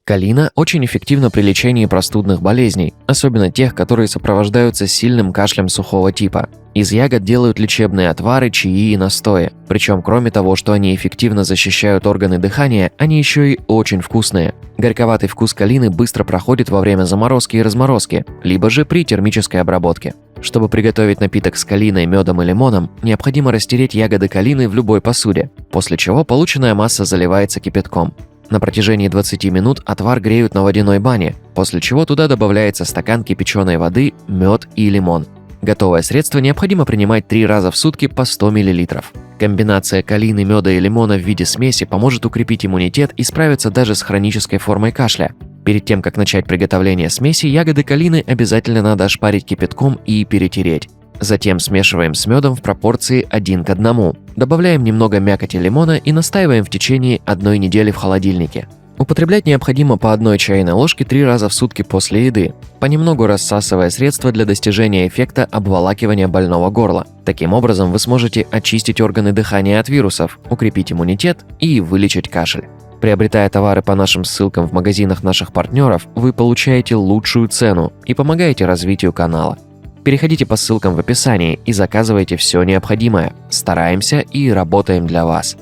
Калина очень эффективна при лечении простудных болезней, особенно тех, которые сопровождаются сильным кашлем сухого типа. Из ягод делают лечебные отвары, чаи и настои. Причем, кроме того, что они эффективно защищают органы дыхания, они еще и очень вкусные. Горьковатый вкус калины быстро проходит во время заморозки и разморозки, либо же при термической обработке. Чтобы приготовить напиток с калиной, медом и лимоном, необходимо растереть ягоды калины в любой посуде, после чего полученная масса заливается кипятком. На протяжении 20 минут отвар греют на водяной бане, после чего туда добавляется стакан кипяченой воды, мед и лимон. Готовое средство необходимо принимать 3 раза в сутки по 100 мл. Комбинация калины, меда и лимона в виде смеси поможет укрепить иммунитет и справиться даже с хронической формой кашля. Перед тем, как начать приготовление смеси, ягоды калины обязательно надо ошпарить кипятком и перетереть. Затем смешиваем с медом в пропорции 1 к 1. Добавляем немного мякоти лимона и настаиваем в течение 1 недели в холодильнике. Употреблять необходимо по 1 чайной ложке 3 раза в сутки после еды, понемногу рассасывая средство для достижения эффекта обволакивания больного горла. Таким образом, вы сможете очистить органы дыхания от вирусов, укрепить иммунитет и вылечить кашель. Приобретая товары по нашим ссылкам в магазинах наших партнеров, вы получаете лучшую цену и помогаете развитию канала. Переходите по ссылкам в описании и заказывайте все необходимое. Стараемся и работаем для вас.